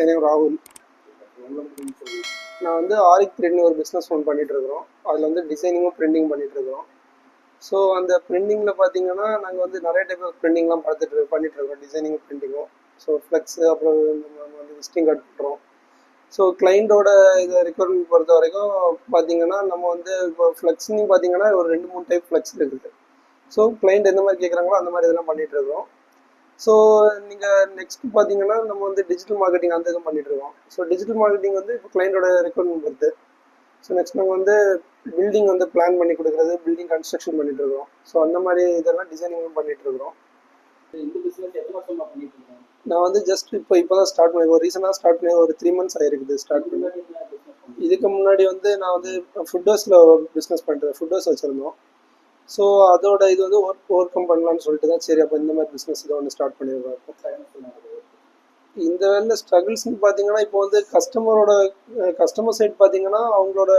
Name ராகுல். நான் வந்து ஆரிக் த்ரெட்னு ஒரு பிஸ்னஸ் ஒன்று பண்ணிகிட்ருக்குறோம். அதில் வந்து டிசைனிங்கும் பிரிண்டிங் பண்ணிகிட்ருக்குறோம். ஸோ அந்த பிரிண்டிங்கில் பார்த்தீங்கன்னா நாங்கள் வந்து நிறைய டைப் ஆஃப் பிரிண்டிங்லாம் பண்ணிகிட்ருக்கோம், டிசைனிங்கும் பிரிண்டிங்கும். ஸோ ஃப்ளெக்ஸு, அப்புறம் நம்ம வந்து விசிட்டிங் கார்டு பண்ணுறோம். ஸோ கிளைண்ட்டோட இதை ரெக்யர்மெண்ட் பொறுத்த வரைக்கும் பார்த்தீங்கன்னா நம்ம வந்து இப்போ ஃப்ளெக்ஸ்னு பார்த்தீங்கன்னா ஒரு 2-3 டைப் ஃப்ளெக்ஸ் இருக்குது. ஸோ கிளைண்ட் எந்த மாதிரி கேட்குறாங்களோ அந்த மாதிரி இதெல்லாம் பண்ணிகிட்ருக்கோம். ஸோ நீங்கள் நெக்ஸ்ட் பார்த்தீங்கன்னா நம்ம வந்து டிஜிட்டல் மார்க்கெட்டிங் அந்த இதுவும் பண்ணிகிட்ருக்கோம். ஸோ டிஜிட்டல் மார்க்கெட்டிங் வந்து இப்போ கிளைண்டோட ரெக்யர்மெண்ட் பொறுத்து. ஸோ நெக்ஸ்ட் நாங்கள் வந்து பில்டிங் வந்து பிளான் பண்ணி கொடுக்குறது, பில்டிங் கன்ஸ்ட்ரக்ஷன் பண்ணிகிட்ருக்கோம். ஸோ அந்த மாதிரி இதெல்லாம் டிசைனிங்கும் பண்ணிகிட்ருக்குறோம். நான் வந்து ஜஸ்ட் இப்போ தான் ஸ்டார்ட் பண்ணி, ஒரு ரீசெண்டாக ஸ்டார்ட் பண்ணி ஒரு 3 months ஆகிருக்குது ஸ்டார்ட் பண்ணி. இதுக்கு முன்னாடி வந்து நான் வந்து ஃபுட்டோஸில் பிஸ்னஸ் பண்ணுறேன், ஃபுட்டோஸ் வச்சுருந்தோம். ஸோ அதோட இது வந்து ஓவர் கம் பண்ணலான்னு சொல்லிட்டு தான் சரி அப்போ இந்த மாதிரி பிஸ்னஸ் இதை ஒன்று ஸ்டார்ட் பண்ணியிருக்கோம். இந்த வேலை ஸ்ட்ரகிள்ஸ்னு பார்த்தீங்கன்னா இப்போ வந்து கஸ்டமர் சைட் பார்த்தீங்கன்னா அவங்களோட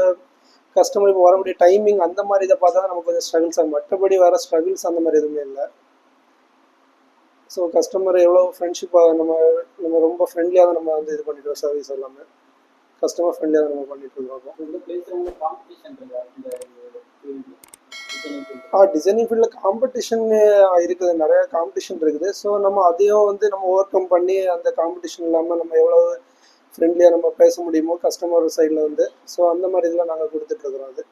கஸ்டமர் இப்போ வரக்கூடிய டைமிங் அந்த மாதிரி இதை பார்த்தா தான் நமக்கு கொஞ்சம் ஸ்ட்ரகிள்ஸ் ஆகும். மற்றபடி வேறு ஸ்ட்ரகிள்ஸ் அந்த மாதிரி எதுவுமே இல்லை. ஸோ கஸ்டமர் எவ்வளோ ஃப்ரெண்ட்ஷிப்பாக நம்ம ரொம்ப ஃப்ரெண்ட்லியாக தான் நம்ம வந்து இது பண்ணிட்டுருக்கோம். சர்வீஸ் எல்லாமே கஸ்டமர் ஃப்ரெண்ட்லியாக தான் நம்ம பண்ணிட்டுருக்கோம். டிசைனிங் ஃபீல்டில் காம்படிஷன் இருக்குது, நிறையா காம்படிஷன் இருக்குது. ஸோ நம்ம அதையும் வந்து நம்ம ஓவர் கம் பண்ணி அந்த காம்படிஷன் இல்லாமல் நம்ம எவ்வளோ ஃப்ரெண்ட்லியாக நம்ம பேச முடியுமோ கஸ்டமர் சைடில் வந்து, ஸோ அந்த மாதிரி இதெல்லாம் நாங்கள் கொடுத்துட்ருக்குறோம். அது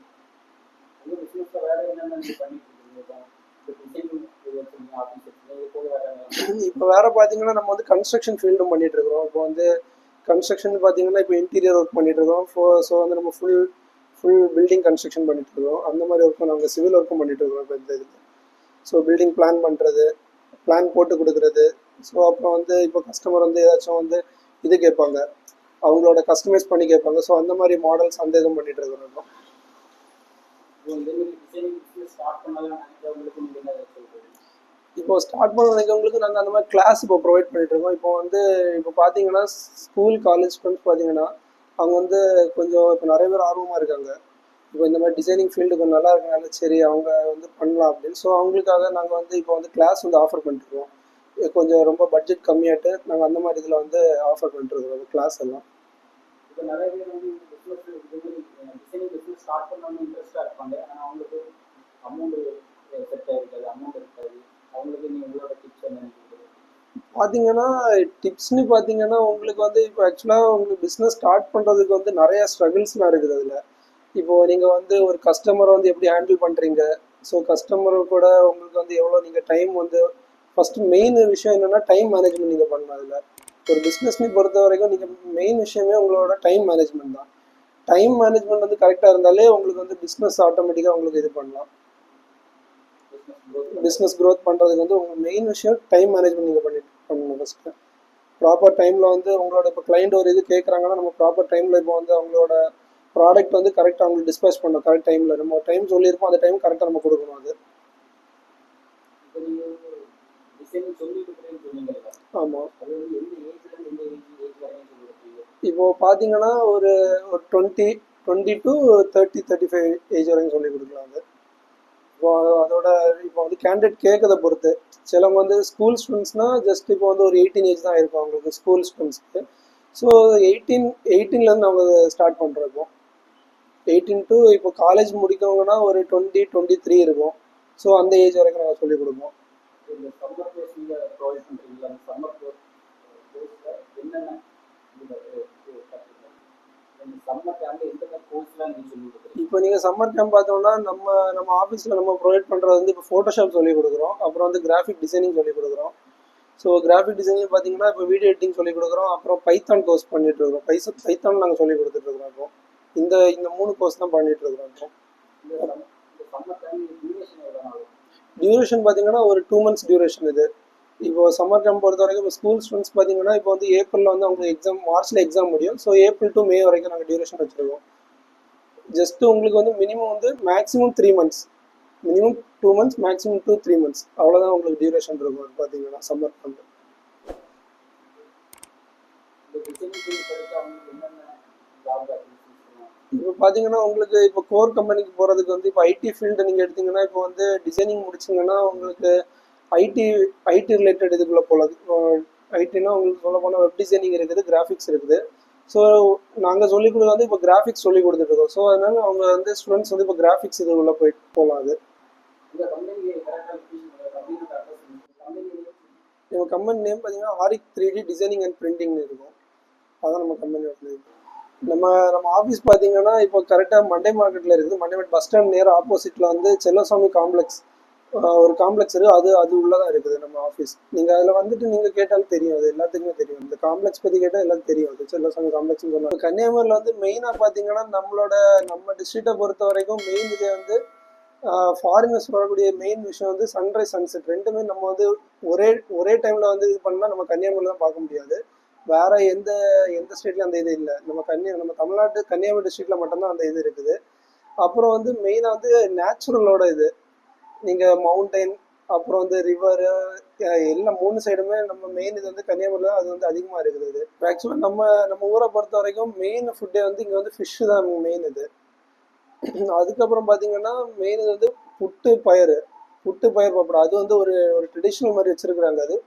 இப்போ வேறு பார்த்தீங்கன்னா நம்ம வந்து கன்ஸ்ட்ரக்ஷன் ஃபீல்டும் பண்ணிகிட்ருக்குறோம். இப்போ வந்து கன்ஸ்ட்ரக்ஷன் பார்த்தீங்கன்னா இப்போ இன்டீரியர் ஒர்க் பண்ணிகிட்ருக்கோம். ஸோ வந்து நம்ம ஃபுல் பில்டிங் கன்ஸ்ட்ரக்ஷன் பண்ணிகிட்ருக்கோம். அந்த மாதிரி ஒர்க்கும் நாங்கள் சிவில் ஒர்க்கும் பண்ணிகிட்ருக்கோம் இப்போ இந்த இதுக்கு. ஸோ பில்டிங் பிளான் பண்ணுறது, பிளான் போட்டு கொடுக்குறது. ஸோ அப்புறம் வந்து இப்போ கஸ்டமர் வந்து ஏதாச்சும் வந்து இது கேட்பாங்க, அவங்களோட கஸ்டமைஸ் பண்ணி கேட்பாங்க. ஸோ அந்த மாதிரி மாடல்ஸ் அந்த இதுவும் பண்ணிகிட்ருக்குறோம். இப்போ ஸ்டார்ட் பண்ண நினைக்கிறவங்களுக்கு நாங்கள் அந்த மாதிரி கிளாஸ் இப்போ ப்ரொவைட் பண்ணிகிட்ருக்கோம். இப்போ பார்த்தீங்கன்னா ஸ்கூல் காலேஜ் ஸ்டூடெண்ட்ஸ் பார்த்தீங்கன்னா அவங்க வந்து கொஞ்சம் இப்போ நிறைய பேர் ஆர்வமாக இருக்காங்க. இப்போ இந்த மாதிரி டிசைனிங் ஃபீல்டு கொஞ்சம் நல்லா இருக்கனால சரி அவங்க வந்து பண்ணலாம் அப்படின்னு. ஸோ அவங்களுக்காக நாங்கள் வந்து இப்போ வந்து கிளாஸ் வந்து ஆஃபர் பண்ணிட்டுருக்கோம். கொஞ்சம் ரொம்ப பட்ஜெட் கம்மியாகிட்டு நாங்கள் அந்த மாதிரி இதில் வந்து ஆஃபர் பண்ணிட்டுருக்கோம் கிளாஸ் எல்லாம். இப்போ நிறைய பேர் வந்து டிசைனிங் ஸ்டார்ட் பண்ணணும்னு இன்ட்ரெஸ்ட்டாக இருப்பாங்க. ஆனால் அவங்களுக்கு அமௌண்ட்டு செட் ஆகிருக்காது, அமௌண்ட் இருக்காது. அவங்களுக்கு நீங்கள் உங்களோட டிப்ஸ் என்ன பார்த்தீங்கன்னா டிப்ஸ்னு பார்த்தீங்கன்னா உங்களுக்கு வந்து இப்போ ஆக்சுவலாக உங்களுக்கு பிஸ்னஸ் ஸ்டார்ட் பண்ணுறதுக்கு வந்து நிறையா ஸ்ட்ரகிள்ஸ்லாம் இருக்குது அதில். இப்போது நீங்கள் வந்து ஒரு கஸ்டமரை வந்து எப்படி ஹேண்டில் பண்ணுறீங்க, ஸோ கஸ்டமர் கூட உங்களுக்கு வந்து எவ்வளோ நீங்கள் டைம் வந்து ஃபஸ்ட்டு மெயின் விஷயம் என்னென்னா டைம் மேனேஜ்மெண்ட் நீங்கள் பண்ணணும். அதில் ஒரு பிஸ்னஸ்னு பொறுத்த வரைக்கும் நீங்கள் மெயின் விஷயமே உங்களோட டைம் மேனேஜ்மெண்ட் தான். டைம் மேனேஜ்மெண்ட் வந்து கரெக்டாக இருந்தாலே உங்களுக்கு வந்து பிஸ்னஸ் ஆட்டோமேட்டிக்காக உங்களுக்கு இது பண்ணலாம். பிஸ்னஸ் க்ரோத் பண்ணுறதுக்கு வந்து உங்கள் மெயின் விஷயம் டைம் மேனேஜ்மெண்ட் நீங்கள் பண்ணணும். ஃபஸ்ட்டு ப்ராப்பர் டைமில் வந்து உங்களோட இப்போ கிளைண்ட் ஒரு இது கேட்குறாங்கன்னா நம்ம ப்ராப்பர் டைமில் இப்போ வந்து அவங்களோட ப்ராடக்ட் வந்து கரெக்டாக அவங்களுக்கு டிஸ்பேச் பண்ணணும். கரெக்ட் டைமில் நம்ம டைம் சொல்லியிருப்போம், அந்த டைம் கரெக்டாக நம்ம கொடுக்கணும். அது ஆமாம். இப்போது பார்த்தீங்கன்னா ஒரு 20 to 35 ஏஜ் வரைக்கும் சொல்லி கொடுக்கலாம். அது இப்போ அதோட இப்போ வந்து கேண்டிடேட் கேட்கறத பொறுத்து சிலவங்க வந்து ஸ்கூல் ஸ்டூடெண்ட்ஸ்னால் ஜஸ்ட் இப்போ வந்து ஒரு 18 ஏஜ் தான் இருக்கும் அவங்களுக்கு ஸ்கூல் ஸ்டூடெண்ட்ஸ்க்கு. ஸோ 18 அவங்க ஸ்டார்ட் பண்ணுறப்போ 18 to இப்போ காலேஜ் முடிக்கவங்கன்னா ஒரு 20-23 இருக்கும். ஸோ அந்த ஏஜ் வரைக்கும் நாங்கள் சொல்லிக் கொடுப்போம். இந்த சம்மர் கோர்ஸ் நீங்கள் ப்ரொவைட் பண்ணுறீங்களா? அந்த சம்மர் கோர்ஸில் என்னென்ன சம்மர் கேம்பில் எந்தெந்த கோர்ஸ்லாம் நீங்கள் சொல்லிக் கொடுக்குறீங்க? இப்போ நீங்கள் சம்மர் கேம்ப் பார்த்தோம்னா நம்ம ஆஃபீஸில் நம்ம ப்ரொவைட் பண்ணுறது வந்து இப்போ ஃபோட்டோஷாப் சொல்லிக் கொடுக்குறோம். அப்புறம் வந்து கிராஃபிக் டிசைனிங் சொல்லிக் கொடுக்குறோம். ஸோ கிராஃபிக் டிசைனிங் பார்த்தீங்கன்னா இப்போ வீடியோ எடிட்டிங் சொல்லிக் கொடுக்குறோம். அப்புறம் பைத்தான் கோர்ஸ் பண்ணிகிட்ருக்கோம். பைத்தான் நாங்கள் சொல்லிக் கொடுத்துட்ருக்குறோம். இப்போ இந்த 3 கோர்ஸ் தான் பண்ணிகிட்ருக்குறோம். இப்போ டியூரேஷன் பார்த்தீங்கன்னா ஒரு 2 months டியூரேஷன் இது. இப்போது சம்மர் கேம்ப் பொறுத்த வரைக்கும் இப்போ ஸ்கூல் ஸ்டூடெண்ட்ஸ் பார்த்தீங்கன்னா இப்போ வந்து ஏப்ரலில் வந்து அவங்களுக்கு எக்ஸாம், மார்ச்சில் எக்ஸாம் முடியும். ஸோ ஏப்ரல் to மே வரைக்கும் நாங்கள் டியூரேஷன் வச்சுருக்கோம். ஜஸ்ட்டு உங்களுக்கு வந்து மினிமம் வந்து maximum 3 months, minimum 2 months, maximum 2-3 months அவ்வளோதான் உங்களுக்கு டியூரேஷன் இருக்கும். பார்த்தீங்கன்னா சம்மர் கேம்ப். இப்போ பார்த்தீங்கன்னா உங்களுக்கு இப்போ கோர் கம்பெனிக்கு போகிறதுக்கு வந்து இப்போ ஐடி ஃபீல்டு நீங்கள் எடுத்திங்கன்னா இப்போ வந்து டிசைனிங் முடிச்சிங்கன்னா உங்களுக்கு ஐடி ரிலேட்டட் இதுக்குள்ளே போகலாம். ஐடினா உங்களுக்கு சொல்ல போனால் வெப் டிசைனிங் இருக்குது, கிராஃபிக்ஸ் இருக்குது. ஸோ நாங்கள் சொல்லிக் கொடுக்குறது வந்து இப்போ கிராஃபிக்ஸ் சொல்லி கொடுத்துட்ருக்கோம். ஸோ அதனால அவங்க வந்து ஸ்டூடெண்ட்ஸ் வந்து இப்போ கிராஃபிக்ஸ் இது உள்ள போய் போகலாம். அது நம்ம கம்பெனி நேம் பார்த்தீங்கன்னா ஆரிக் 3D டிசைனிங் அண்ட் பிரிண்டிங்னு இருக்கும். அதான் நம்ம கம்பெனியோட நேம். நம்ம நம்ம ஆஃபீஸ் பார்த்தீங்கன்னா இப்போ கரெக்டாக மண்டே மார்க்கெட்டில் இருக்குது. மண்டே மார்க்கெட் பஸ் ஸ்டாண்ட் நேரம் ஆப்போசிட்டில் வந்து செல்லசாமி காம்ப்ளெக்ஸ் ஒரு காம்ப்ளெக்ஸ் இருக்குது. அது உள்ளதான் இருக்குது நம்ம ஆஃபீஸ். நீங்கள் அதில் வந்துட்டு நீங்கள் கேட்டாலும் தெரியும், அது எல்லாத்துக்குமே தெரியும். இந்த காம்ப்ளெக்ஸ் பற்றி கேட்டால் எல்லாத்துக்கும் தெரியும். அது செல்லசாமி காம்ப்ளெக்ஸ்னு சொன்னாங்க. இப்போ கன்னியாகுமரியில் வந்து மெயினாக பார்த்தீங்கன்னா நம்ம டிஸ்ட்ரிக்டை பொறுத்த வரைக்கும் மெயின் இதே வந்து ஃபாரினர்ஸ் வரக்கூடிய மெயின் விஷயம் வந்து சன்ரைஸ் சன்செட் ரெண்டுமே நம்ம வந்து ஒரே ஒரே டைமில் வந்து இது பண்ணால் நம்ம கன்னியாகுமரியில் தான் பார்க்க முடியாது. வேற எந்த எந்த ஸ்டேட்லையும் அந்த இது இல்லை. நம்ம தமிழ்நாட்டு கன்னியாகுமரி டிஸ்ட்ரிக்டில் மட்டும்தான் அந்த இது இருக்குது. அப்புறம் வந்து மெயினாக வந்து நேச்சுரலோட இது நீங்கள் மவுண்டைன் அப்புறம் வந்து ரிவரு எல்லாம் 3 சைடுமே நம்ம மெயின் இது வந்து கன்னியாகுமரியில் அது வந்து அதிகமாக இருக்குது. இது ஆக்சுவலாக நம்ம ஊரை பொறுத்த வரைக்கும் மெயின் ஃபுட்டே வந்து இங்கே வந்து ஃபிஷ்ஷு தான் மெயின் இது. அதுக்கப்புறம் பார்த்தீங்கன்னா மெயின் இது வந்து புட்டு பயிர் பப்படம். அது வந்து ஒரு ஒரு ட்ரெடிஷ்னல் மாதிரி வச்சுருக்குறாங்க. அது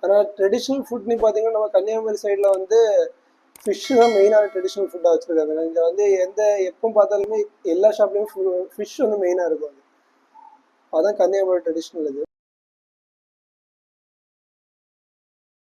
ஆனால் ட்ரெடிஷ்னல் ஃபுட்னு பார்த்தீங்கன்னா நம்ம கன்னியாகுமரி சைடில் வந்து ஃபிஷ்ஷு தான் மெயினான ட்ரெடிஷ்னல் ஃபுட்டாக வச்சுருக்காங்க. இங்கே வந்து எப்போ பார்த்தாலுமே எல்லா ஷாப்லேயும் ஃபிஷ் வந்து மெயினாக இருக்கும். அதான் கன்னியாகுமரி ட்ரெடிஷ்னல் இது.